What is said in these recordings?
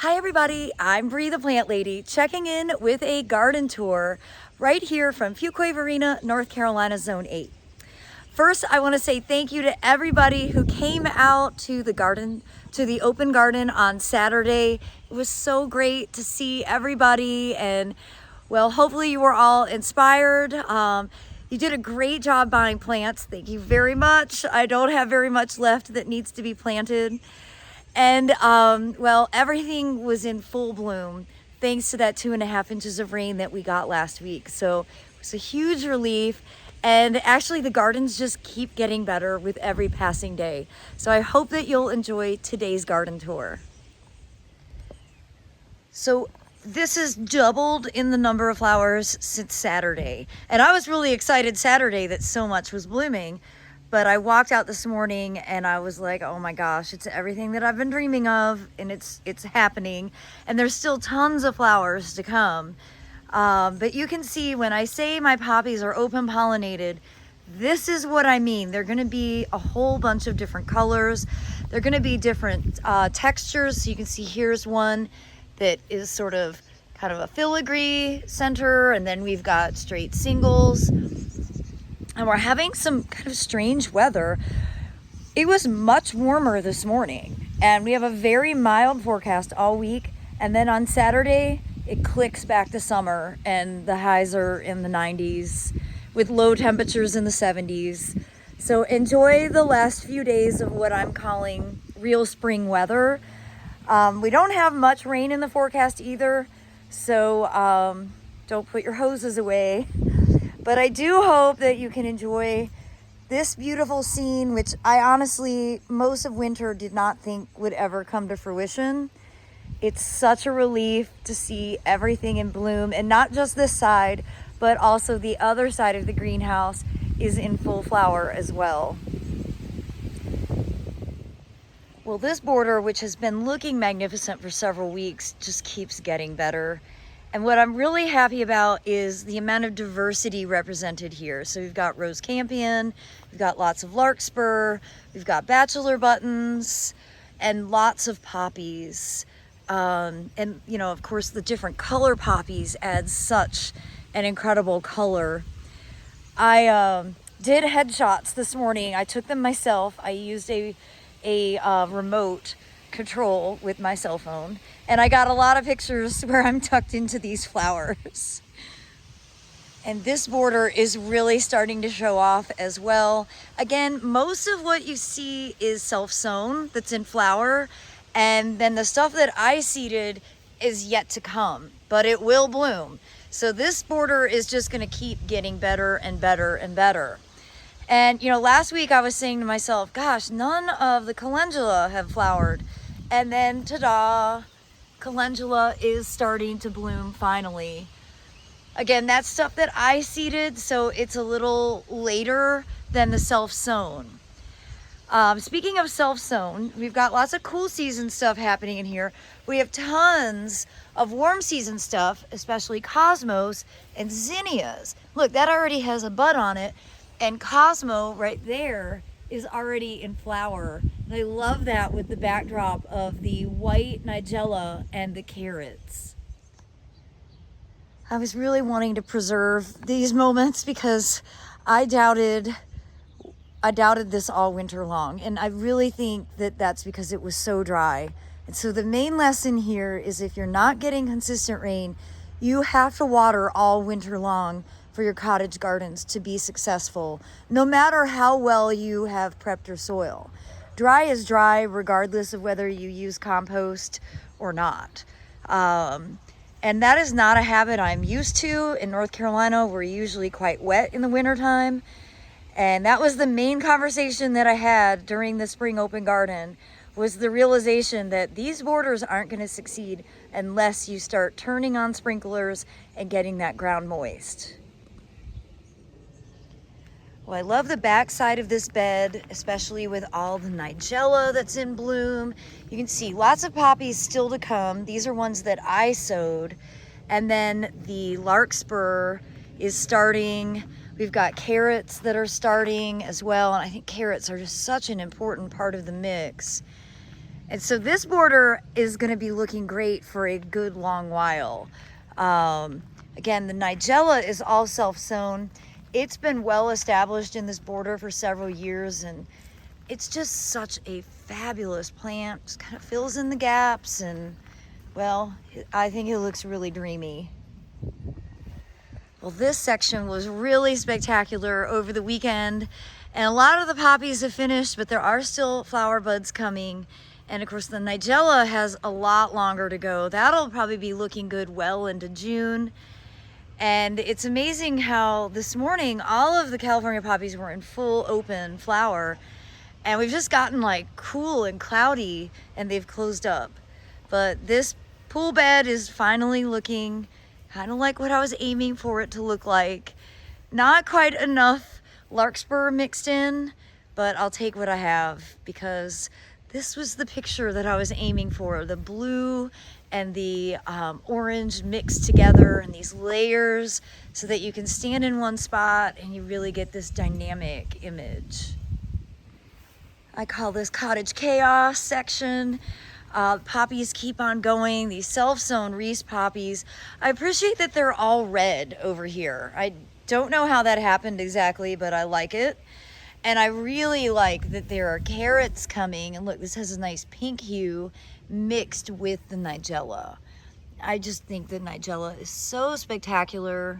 Hi everybody, I'm Bree the Plant Lady, checking in with a garden tour right here from Fuquay-Varina, North Carolina, Zone 8. First, I want to say thank you to everybody who came out to the open garden on Saturday. It was so great to see everybody, and well, hopefully you were all inspired. You did a great job buying plants. Thank you very much. I don't have very much left that needs to be planted. And well, everything was in full bloom thanks to that 2.5 inches of rain that we got last week. So it was a huge relief. And actually the gardens just keep getting better with every passing day. So I hope that you'll enjoy today's garden tour. So this has doubled in the number of flowers since Saturday. And I was really excited Saturday that so much was blooming. But I walked out this morning and I was like, oh my gosh, it's everything that I've been dreaming of, and it's happening. And there's still tons of flowers to come. But you can see when I say my poppies are open pollinated, this is what I mean. They're gonna be a whole bunch of different colors. They're gonna be different textures. So you can see here's one that is sort of kind of a filigree center, and then we've got straight singles. And we're having some kind of strange weather. It was much warmer this morning, and we have a very mild forecast all week. And then on Saturday, it clicks back to summer, and the highs are in the 90s with low temperatures in the 70s. So enjoy the last few days of what I'm calling real spring weather. We don't have much rain in the forecast either, so don't put your hoses away. But I do hope that you can enjoy this beautiful scene, which I honestly, most of winter did not think would ever come to fruition. It's such a relief to see everything in bloom, and not just this side, but also the other side of the greenhouse is in full flower as well. Well, this border, which has been looking magnificent for several weeks, just keeps getting better. And what I'm really happy about is the amount of diversity represented here. So we've got rose campion, we've got lots of larkspur, we've got bachelor buttons, and lots of poppies. And you know, of course, the different color poppies add such an incredible color. I did headshots this morning. I took them myself. I used a remote control with my cell phone, and I got a lot of pictures where I'm tucked into these flowers. And this border is really starting to show off as well. Again, most of what you see is self-sown that's in flower, and then the stuff that I seeded is yet to come, but it will bloom. So this border is just going to keep getting better and better and better. And you know, last week I was saying to myself, gosh, none of the calendula have flowered. And then, ta-da, calendula is starting to bloom finally. Again, that's stuff that I seeded, so it's a little later than the self-sown. Speaking of self-sown, we've got lots of cool season stuff happening in here. We have tons of warm season stuff, especially cosmos and zinnias. Look, that already has a bud on it, and Cosmo right there is already in flower. And I love that with the backdrop of the white nigella and the carrots. I was really wanting to preserve these moments because I doubted this all winter long, and I really think that that's because it was so dry. And so the main lesson here is if you're not getting consistent rain, you have to water all winter long for your cottage gardens to be successful, no matter how well you have prepped your soil. Dry is dry regardless of whether you use compost or not. And that is not a habit I'm used to. In North Carolina, we're usually quite wet in the wintertime. And that was the main conversation that I had during the spring open garden, was the realization that these borders aren't going to succeed unless you start turning on sprinklers and getting that ground moist. Well, I love the back side of this bed, especially with all the nigella that's in bloom. You can see lots of poppies still to come. These are ones that I sowed. And then the larkspur is starting. We've got carrots that are starting as well. And I think carrots are just such an important part of the mix. And so this border is going to be looking great for a good long while. Again, the nigella is all self-sown. It's been well established in this border for several years, and it's just such a fabulous plant. Just kind of fills in the gaps, and well, I think it looks really dreamy. Well, this section was really spectacular over the weekend, and a lot of the poppies have finished, but there are still flower buds coming. And of course, the nigella has a lot longer to go. That'll probably be looking good well into June. And it's amazing how this morning, all of the California poppies were in full open flower, and we've just gotten like cool and cloudy, and they've closed up. But this pool bed is finally looking kind of like what I was aiming for it to look like. Not quite enough larkspur mixed in, but I'll take what I have, because this was the picture that I was aiming for. The blue and the orange mixed together in these layers so that you can stand in one spot and you really get this dynamic image. I call this cottage chaos section. Poppies keep on going, these self-sown Reese poppies. I appreciate that they're all red over here. I don't know how that happened exactly, but I like it. And I really like that there are carrots coming. And look, this has a nice pink hue mixed with the nigella. I just think the nigella is so spectacular.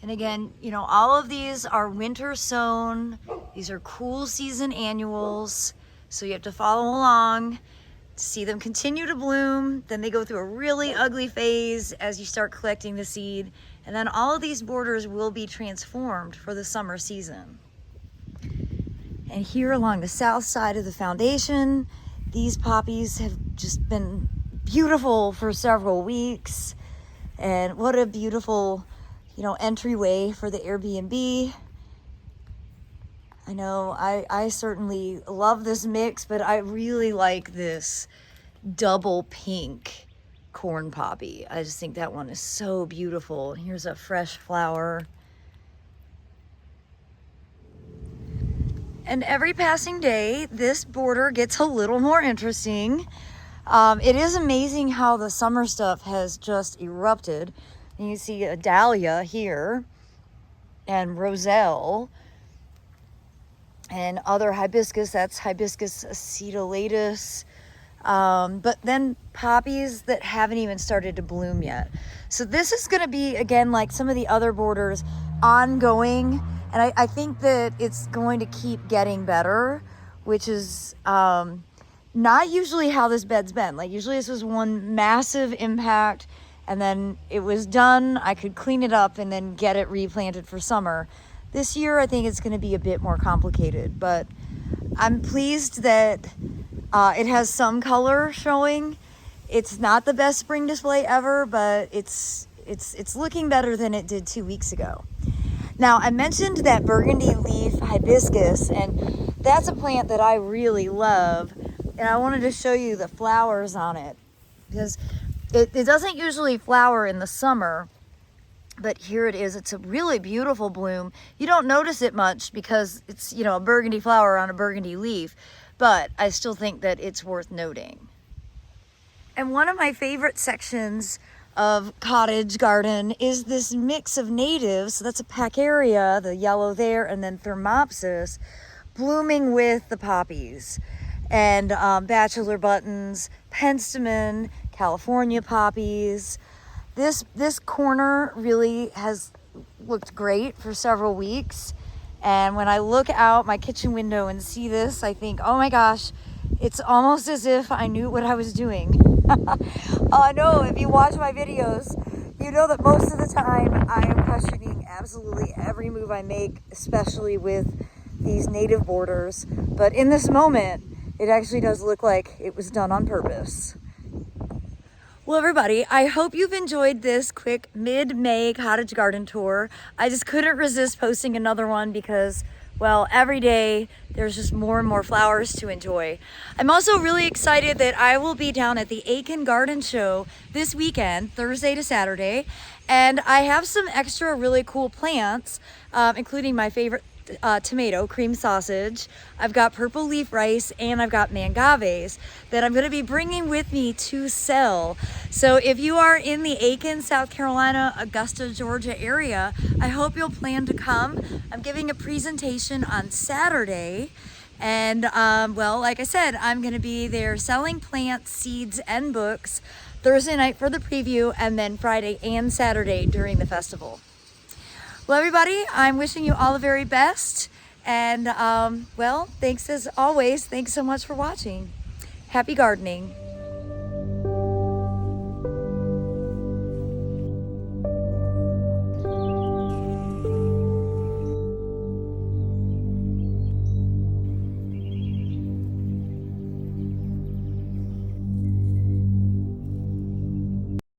And again, you know, all of these are winter sown. These are cool season annuals. So you have to follow along to see them continue to bloom. Then they go through a really ugly phase as you start collecting the seed. And then all of these borders will be transformed for the summer season. And here along the south side of the foundation, these poppies have just been beautiful for several weeks. And what a beautiful, you know, entryway for the Airbnb. I know I certainly love this mix, but I really like this double pink corn poppy. I just think that one is so beautiful. Here's a fresh flower. And every passing day, this border gets a little more interesting. It is amazing how the summer stuff has just erupted. And you see a dahlia here, and roselle, and other hibiscus. That's hibiscus acetolatus. But then poppies that haven't even started to bloom yet. So this is going to be, again, like some of the other borders, ongoing. And I think that it's going to keep getting better, which is not usually how this bed's been. Like usually this was one massive impact, and then it was done. I could clean it up and then get it replanted for summer. This year, I think it's going to be a bit more complicated, but I'm pleased that it has some color showing. It's not the best spring display ever, but it's looking better than it did 2 weeks ago. Now, I mentioned that burgundy leaf hibiscus, and that's a plant that I really love, and I wanted to show you the flowers on it, because it doesn't usually flower in the summer, but here it is. It's a really beautiful bloom. You don't notice it much because it's, you know, a burgundy flower on a burgundy leaf, but I still think that it's worth noting. And one of my favorite sections of cottage garden is this mix of natives. So that's a Paccaria, the yellow there, and then Thermopsis blooming with the poppies, and bachelor buttons, penstemon, California poppies. This corner really has looked great for several weeks, and when I look out my kitchen window and see this, I think, oh my gosh, it's almost as if I knew what I was doing. I know if you watch my videos, you know that most of the time I am questioning absolutely every move I make, especially with these native borders. But in this moment, it actually does look like it was done on purpose. Well, everybody, I hope you've enjoyed this quick mid-May cottage garden tour. I just couldn't resist posting another one because, well, every day there's just more and more flowers to enjoy. I'm also really excited that I will be down at the Aiken Garden Show this weekend, Thursday to Saturday, and I have some extra really cool plants, including my favorite tomato cream sausage, I've got purple leaf rice, and I've got mangaves that I'm going to be bringing with me to sell. So if you are in the Aiken, South Carolina, Augusta, Georgia area, I hope you'll plan to come. I'm giving a presentation on Saturday. And well, like I said, I'm going to be there selling plants, seeds, and books Thursday night for the preview, and then Friday and Saturday during the festival. Well, everybody, I'm wishing you all the very best. And well, thanks as always. Thanks so much for watching. Happy gardening.